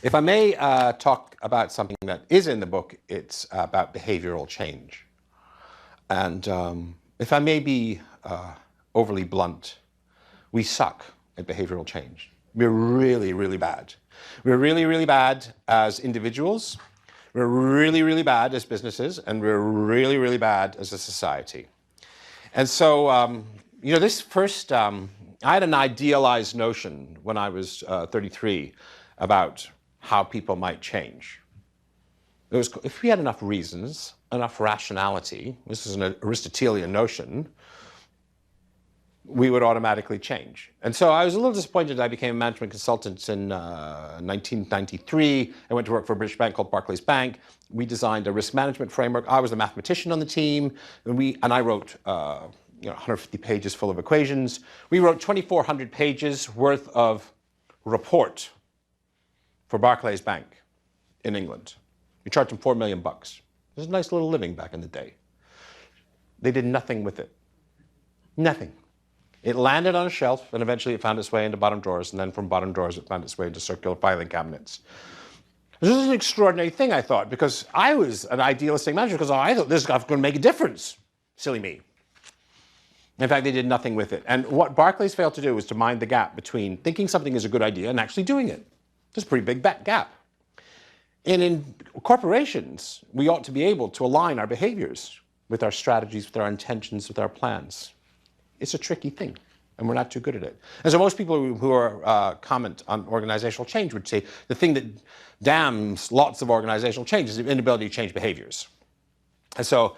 If I may talk about something that is in the book, it's about behavioral change. And if I may be overly blunt, we suck at behavioral change. We're really, really bad. We're really, really bad as individuals. We're really, really bad as businesses. And we're really, really bad as a society. And so, this first, I had an idealized notion when I was 33 about how people might change. It was, if we had enough reasons, enough rationality, this is an Aristotelian notion, we would automatically change. And so I was a little disappointed I became a management consultant in 1993. I went to work for a British bank called Barclays Bank. We designed a risk management framework. I was the mathematician on the team, and I wrote 150 pages full of equations. We wrote 2,400 pages worth of report for Barclays Bank in England. We charged them $4 million. It was a nice little living back in the day. They did nothing with it. Nothing. It landed on a shelf, and eventually it found its way into bottom drawers, and then from bottom drawers it found its way into circular filing cabinets. This is an extraordinary thing, I thought, because I was an idealistic manager, because I thought this is going to make a difference. Silly me. In fact, they did nothing with it. And what Barclays failed to do was to mind the gap between thinking something is a good idea and actually doing it. There's a pretty big gap. And in corporations, we ought to be able to align our behaviors with our strategies, with our intentions, with our plans. It's a tricky thing, and we're not too good at it. And so most people who are comment on organizational change would say the thing that damns lots of organizational change is the inability to change behaviors. And so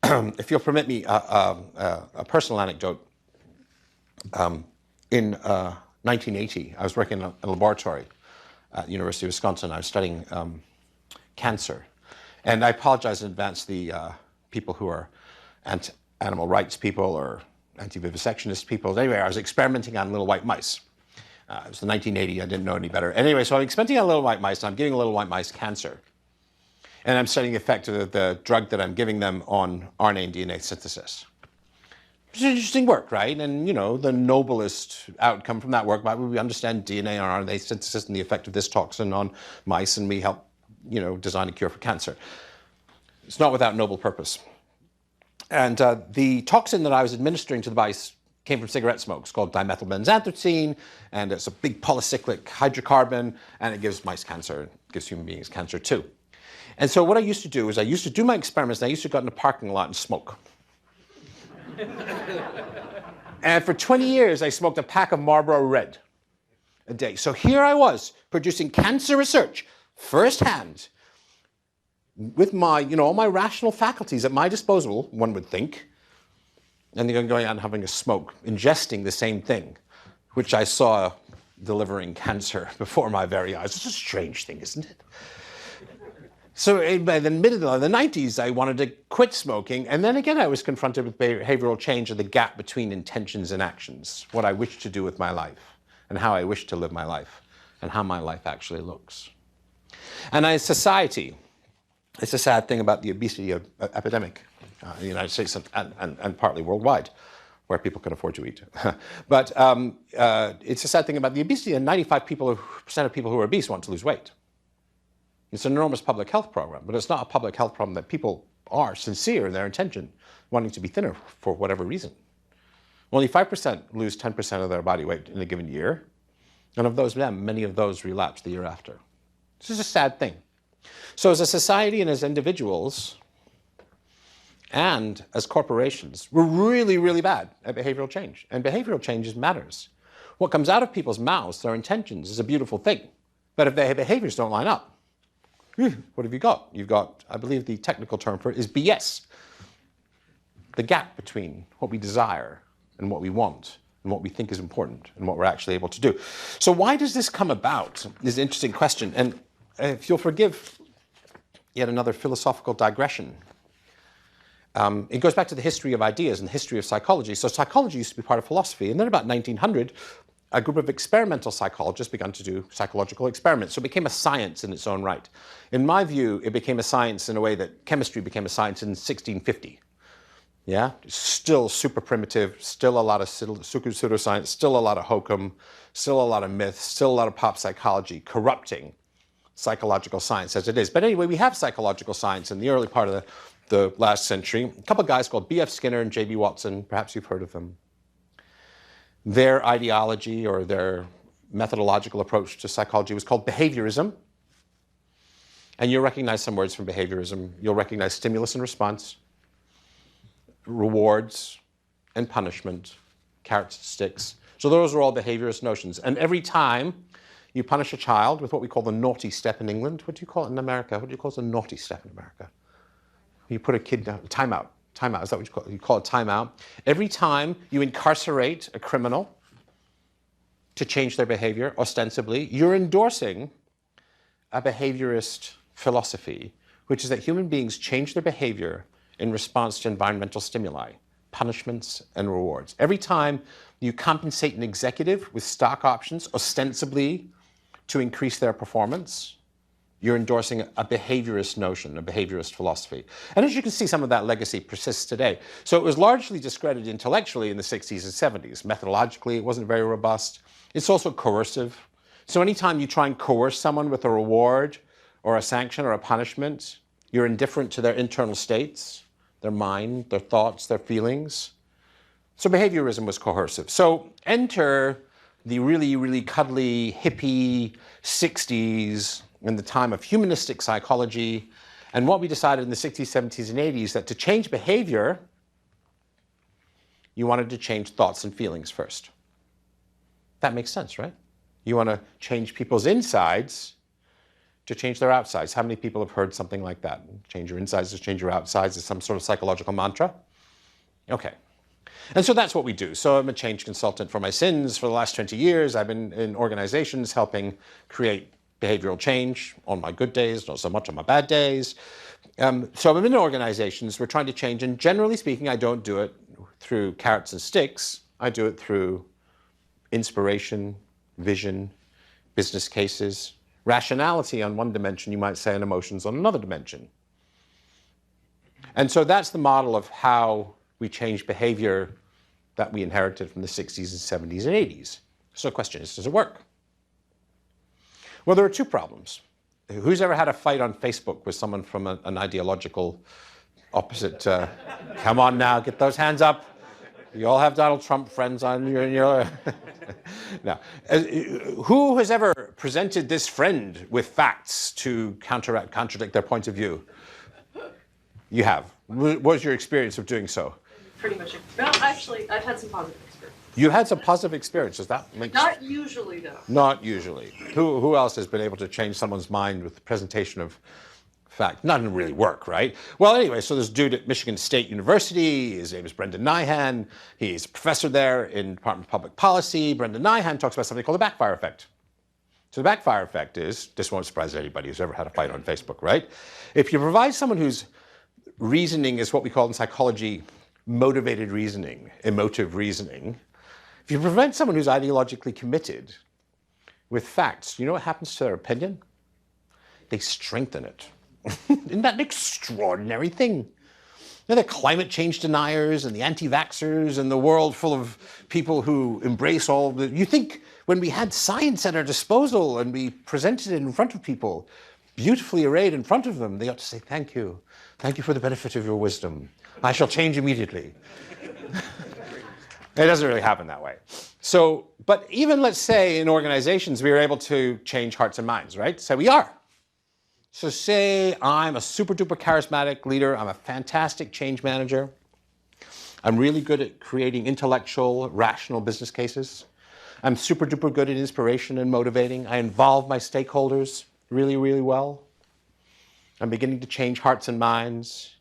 if you'll permit me a personal anecdote, in 1980, I was working in a laboratory at the University of Wisconsin. I was studying cancer. And I apologize in advance to the people who are animal rights people or anti-vivisectionist people. Anyway, I was experimenting on little white mice. It was the 1980, I didn't know any better. Anyway, so I'm experimenting on little white mice, and I'm giving little white mice cancer. And I'm studying the effect of the drug that I'm giving them on RNA and DNA synthesis. It's interesting work, right? And, the noblest outcome from that work might be we understand DNA and RNA synthesis and the effect of this toxin on mice, and we help, design a cure for cancer. It's not without noble purpose. And the toxin that I was administering to the mice came from cigarette smoke. It's called dimethylbenzanthracene, and it's a big polycyclic hydrocarbon, and it gives mice cancer. It gives human beings cancer too. And so what I used to do is I used to do my experiments, and I used to go out in the parking lot and smoke. And for 20 years, I smoked a pack of Marlboro Red a day. So here I was producing cancer research firsthand, with my, all my rational faculties at my disposal, one would think, and then going out and having a smoke, ingesting the same thing, which I saw delivering cancer before my very eyes. It's a strange thing, isn't it? So by the mid of the 90s, I wanted to quit smoking, and then again I was confronted with behavioral change and the gap between intentions and actions, what I wish to do with my life, and how I wish to live my life, and how my life actually looks. And as society, it's a sad thing about the obesity epidemic in the United States and partly worldwide, where people can afford to eat. But it's a sad thing about the obesity, and 95% of people who are obese want to lose weight. It's an enormous public health program, but it's not a public health problem that people are sincere in their intention, wanting to be thinner for whatever reason. Only 5% lose 10% of their body weight in a given year, and of those, many of those relapse the year after. This is a sad thing. So as a society and as individuals and as corporations, we're really, really bad at behavioral change. And behavioral change matters. What comes out of people's mouths, their intentions, is a beautiful thing. But if their behaviors don't line up, what have you got? You've got, I believe the technical term for it is BS. The gap between what we desire and what we want and what we think is important and what we're actually able to do. So why does this come about is an interesting question. And if you'll forgive yet another philosophical digression, it goes back to the history of ideas and the history of psychology. So psychology used to be part of philosophy. And then about 1900, a group of experimental psychologists began to do psychological experiments. So it became a science in its own right. In my view, it became a science in a way that chemistry became a science in 1650. Yeah, still super primitive, still a lot of pseudoscience, still a lot of hokum, still a lot of myth, still a lot of pop psychology corrupting psychological science as it is. But anyway, we have psychological science in the early part of the last century. A couple of guys called B.F. Skinner and J.B. Watson, perhaps you've heard of them. Their ideology or their methodological approach to psychology was called behaviorism. And you'll recognize some words from behaviorism. You'll recognize stimulus and response, rewards and punishment, carrots and sticks. So those are all behaviorist notions. And every time you punish a child with what we call the naughty step in England, what do you call it in America? What do you call it a naughty step in America? You put a kid down, timeout. Timeout, is that what you call it? You call it timeout. Every time you incarcerate a criminal to change their behavior, ostensibly, you're endorsing a behaviorist philosophy, which is that human beings change their behavior in response to environmental stimuli, punishments and rewards. Every time you compensate an executive with stock options, ostensibly to increase their performance, you're endorsing a behaviorist notion, a behaviorist philosophy. And as you can see, some of that legacy persists today. So it was largely discredited intellectually in the 60s and 70s. Methodologically, it wasn't very robust. It's also coercive. So anytime you try and coerce someone with a reward or a sanction or a punishment, you're indifferent to their internal states, their mind, their thoughts, their feelings. So behaviorism was coercive. So enter the really, really cuddly, hippie 60s in the time of humanistic psychology. And what we decided in the 60s, 70s, and 80s, that to change behavior, you wanted to change thoughts and feelings first. That makes sense, right? You want to change people's insides to change their outsides. How many people have heard something like that? Change your insides to change your outsides is some sort of psychological mantra. Okay. And so that's what we do. So I'm a change consultant for my sins. For the last 20 years, I've been in organizations helping create behavioral change on my good days, not so much on my bad days. So I'm in organizations, we're trying to change, and generally speaking, I don't do it through carrots and sticks. I do it through inspiration, vision, business cases, rationality on one dimension, you might say, and emotions on another dimension. And so that's the model of how we change behavior that we inherited from the 60s and 70s and 80s. So the question is, does it work? Well, there are two problems. Who's ever had a fight on Facebook with someone from an ideological opposite? Come on now, get those hands up. You all have Donald Trump friends on your now, who has ever presented this friend with facts to contradict their point of view? You have. What was your experience of doing so? Pretty much. No, actually, I've had some positive experience. You had some positive experiences. That makes Not usually, though. Not usually. Who else has been able to change someone's mind with the presentation of fact? Not didn't really work, right? Well, anyway, so this dude at Michigan State University, his name is Brendan Nyhan. He's a professor there in the Department of Public Policy. Brendan Nyhan talks about something called the backfire effect. So the backfire effect is, this won't surprise anybody who's ever had a fight on Facebook, right? If you provide someone whose reasoning is what we call in psychology motivated reasoning, emotive reasoning, if you prevent someone who's ideologically committed with facts, you know what happens to their opinion? They strengthen it. Isn't that an extraordinary thing? You know, the climate change deniers and the anti-vaxxers and the world full of people who embrace all the... You think when we had science at our disposal and we presented it in front of people, beautifully arrayed in front of them, they ought to say, thank you. Thank you for the benefit of your wisdom. I shall change immediately. It doesn't really happen that way. So, but even let's say in organizations, we are able to change hearts and minds, right? So we are. So say I'm a super duper charismatic leader. I'm a fantastic change manager. I'm really good at creating intellectual, rational business cases. I'm super duper good at inspiration and motivating. I involve my stakeholders really, really well. I'm beginning to change hearts and minds.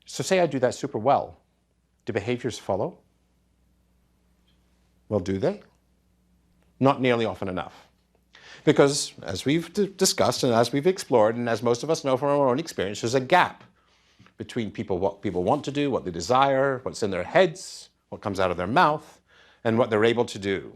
So say I do that super well. Do behaviors follow? Well, do they? Not nearly often enough. Because as we've discussed and as we've explored, and as most of us know from our own experience, there's a gap between what people want to do, what they desire, what's in their heads, what comes out of their mouth, and what they're able to do.